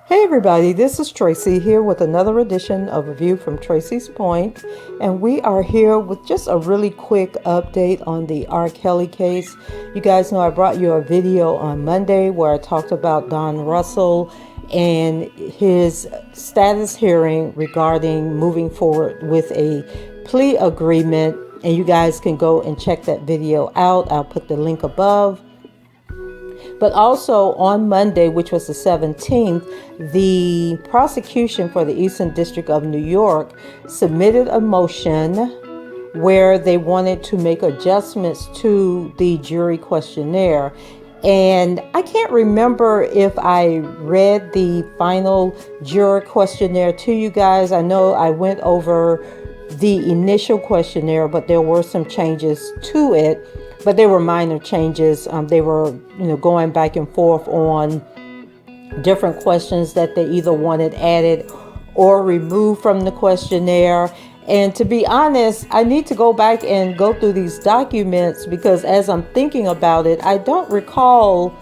Hey everybody, this is Tracy here with another edition of A View from Tracy's Point, and we are here with just a really quick update on the R. Kelly case. You guys know I brought you a video on Monday where I talked about Don Russell and his status hearing regarding moving forward with a plea agreement, and you guys can go and check that video out. I'll put the link above. But also on Monday, which was the 17th, the prosecution for the Eastern District of New York submitted a motion where they wanted to make adjustments to the jury questionnaire. And I can't remember if I read the final juror questionnaire to you guys. I know I went over the initial questionnaire, but there were some changes to it. But they were minor changes. They were, going back and forth on different questions that they either wanted added or removed from the questionnaire. And to be honest, I need to go back and go through these documents because as I'm thinking about it, I don't recall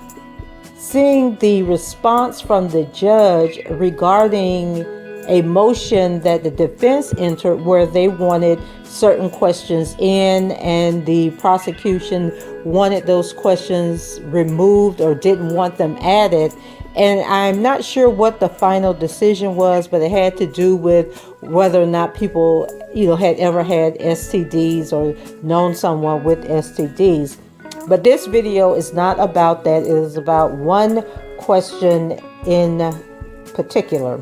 seeing the response from the judge regarding a motion that the defense entered where they wanted certain questions in and the prosecution wanted those questions removed or didn't want them added. And I'm not sure what the final decision was, but it had to do with whether or not people, had ever had STDs or known someone with STDs. But this video is not about that. It is about one question in particular.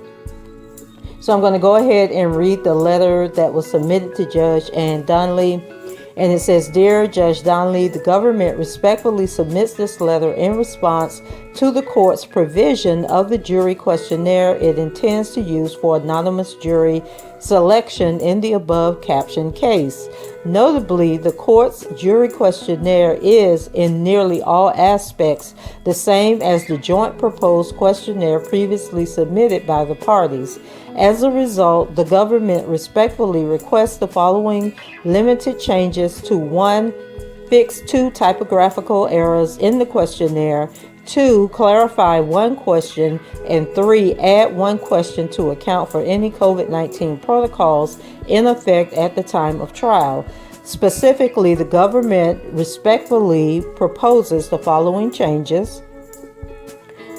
So I'm going to go ahead and read the letter that was submitted to Judge Ann Donnelly. And it says, "Dear Judge Donnelly, the government respectfully submits this letter in response to the court's provision of the jury questionnaire it intends to use for anonymous jury selection in the above captioned case. Notably, the court's jury questionnaire is, in nearly all aspects, the same as the joint proposed questionnaire previously submitted by the parties. As a result, the government respectfully requests the following limited changes to: 1. Fix 2 typographical errors in the questionnaire, 2. Clarify 1 question, and 3. Add 1 question to account for any COVID-19 protocols in effect at the time of trial. Specifically, the government respectfully proposes the following changes.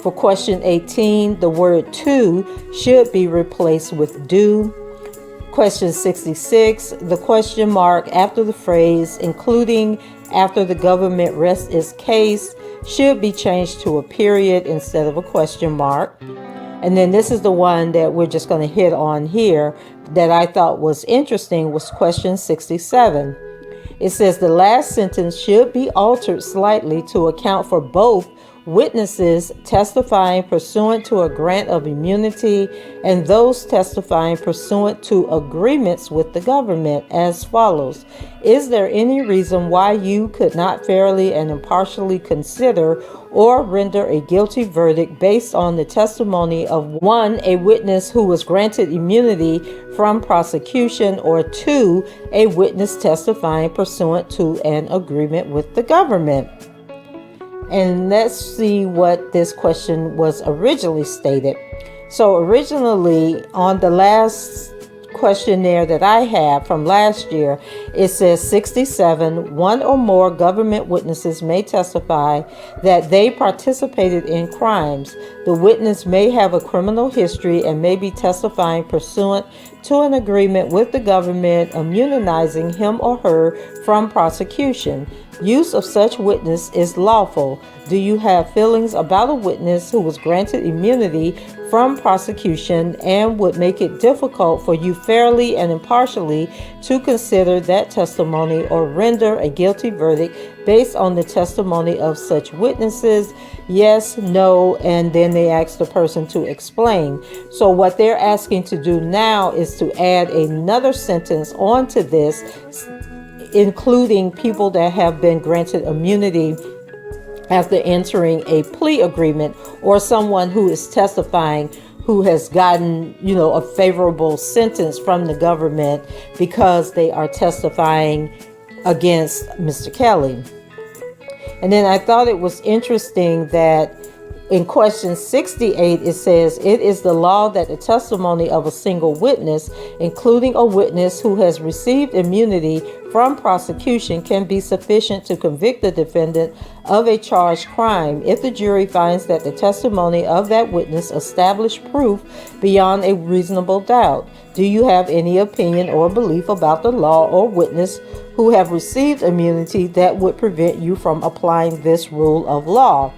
For question 18, the word to should be replaced with do. Question 66, the question mark after the phrase, including after the government rests its case, should be changed to a period instead of a question mark. And then this is the one that we're just going to hit on here that I thought was interesting was question 67. It says the last sentence should be altered slightly to account for both witnesses testifying pursuant to a grant of immunity and those testifying pursuant to agreements with the government as follows. Is there any reason why you could not fairly and impartially consider or render a guilty verdict based on the testimony of 1, a witness who was granted immunity from prosecution, or 2, a witness testifying pursuant to an agreement with the government? And let's see what this question was originally stated. So originally on the last questionnaire that I have from last year, it says 67, 1 or more government witnesses may testify that they participated in crimes. The witness may have a criminal history and may be testifying pursuant to an agreement with the government immunizing him or her from prosecution. Use of such witness is lawful. Do you have feelings about a witness who was granted immunity from prosecution and would make it difficult for you fairly and impartially to consider that testimony or render a guilty verdict based on the testimony of such witnesses? Yes, no, and then they ask the person to explain. So what they're asking to do now is to add another sentence onto this, including people that have been granted immunity after entering a plea agreement, or someone who is testifying who has gotten, a favorable sentence from the government because they are testifying against Mr. Kelly. And then I thought it was interesting that in question 68, it says, it is the law that the testimony of a single witness, including a witness who has received immunity from prosecution, can be sufficient to convict the defendant of a charged crime if the jury finds that the testimony of that witness established proof beyond a reasonable doubt. Do you have any opinion or belief about the law or witness who have received immunity that would prevent you from applying this rule of law?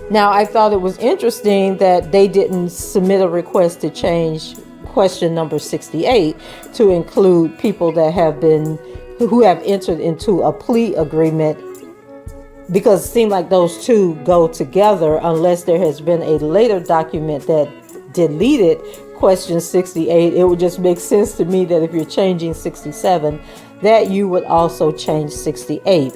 Now, I thought it was interesting that they didn't submit a request to change question number 68 to include people that who have entered into a plea agreement, because it seemed like those two go together unless there has been a later document that deleted question 68. It would just make sense to me that if you're changing 67, that you would also change 68.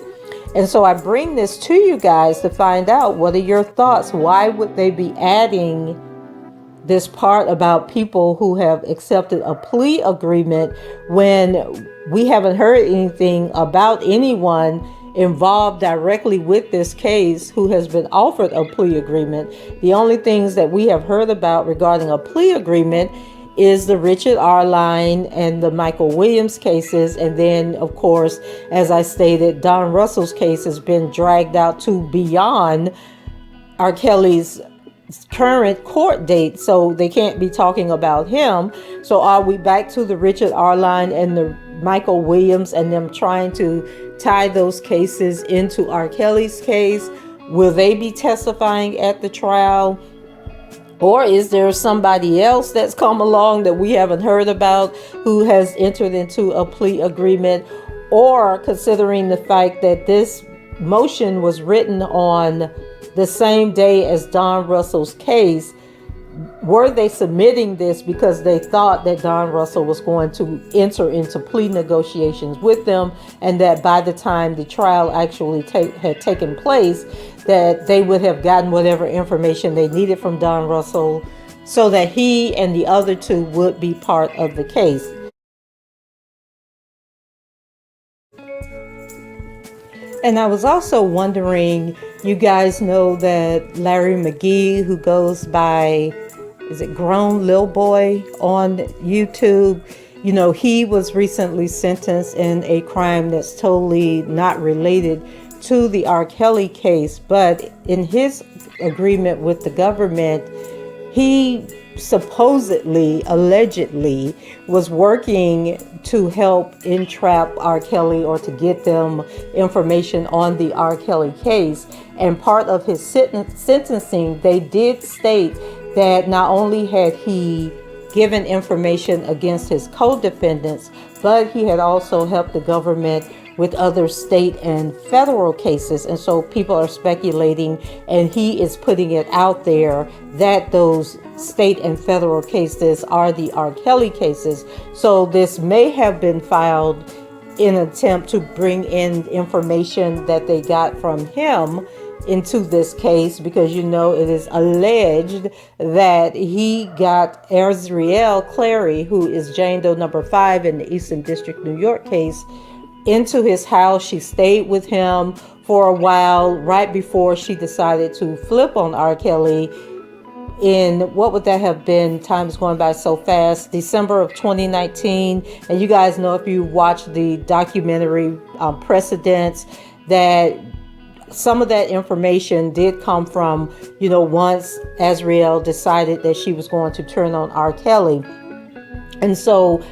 And so I bring this to you guys to find out, what are your thoughts? Why would they be adding this part about people who have accepted a plea agreement when we haven't heard anything about anyone involved directly with this case who has been offered a plea agreement? The only things that we have heard about regarding a plea agreement is the Richard R. Line and the Michael Williams cases. And then, of course, as I stated, Don Russell's case has been dragged out to beyond R. Kelly's current court date, so they can't be talking about him. So are we back to the Richard R. Line and the Michael Williams and them trying to tie those cases into R. Kelly's case? Will they be testifying at the trial? Or is there somebody else that's come along that we haven't heard about who has entered into a plea agreement? Or, considering the fact that this motion was written on the same day as Don Russell's case, were they submitting this because they thought that Don Russell was going to enter into plea negotiations with them, and that by the time the trial actually had taken place, that they would have gotten whatever information they needed from Don Russell so that he and the other two would be part of the case? And I was also wondering, you guys know that Larry McGee, who goes by, is it Grown Lil Boy on YouTube? He was recently sentenced in a crime that's totally not related to the R. Kelly case. But in his agreement with the government, he supposedly, allegedly, was working to help entrap R. Kelly or to get them information on the R. Kelly case. And part of his sentencing, they did state that not only had he given information against his co-defendants, but he had also helped the government with other state and federal cases. And so people are speculating, and he is putting it out there, that those state and federal cases are the R. Kelly cases. So this may have been filed in an attempt to bring in information that they got from him into this case, because it is alleged that he got Azriel Clary, who is Jane Doe number 5 in the Eastern District, New York case, into his house. She stayed with him for a while right before she decided to flip on R. Kelly in, what would that have been? Time is going by so fast. December of 2019. And you guys know, if you watch the documentary Precedents, that some of that information did come from, once Azriel decided that she was going to turn on R. Kelly. And so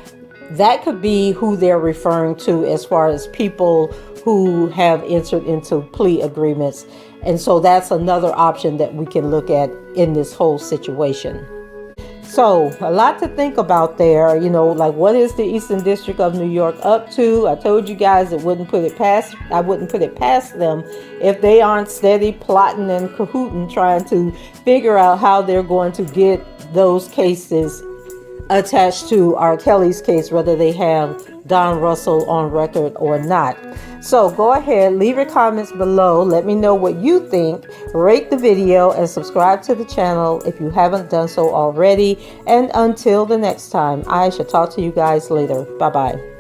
that could be who they're referring to as far as people who have entered into plea agreements. And so that's another option that we can look at in this whole situation. So a lot to think about there, like what is the Eastern District of New York up to? I told you guys I wouldn't put it past them if they aren't steady plotting and cahooting, trying to figure out how they're going to get those cases attached to R. Kelly's case, whether they have Don Russell on record or not. So go ahead, leave your comments below. Let me know what you think. Rate the video and subscribe to the channel if you haven't done so already. And until the next time, I shall talk to you guys later. Bye-bye.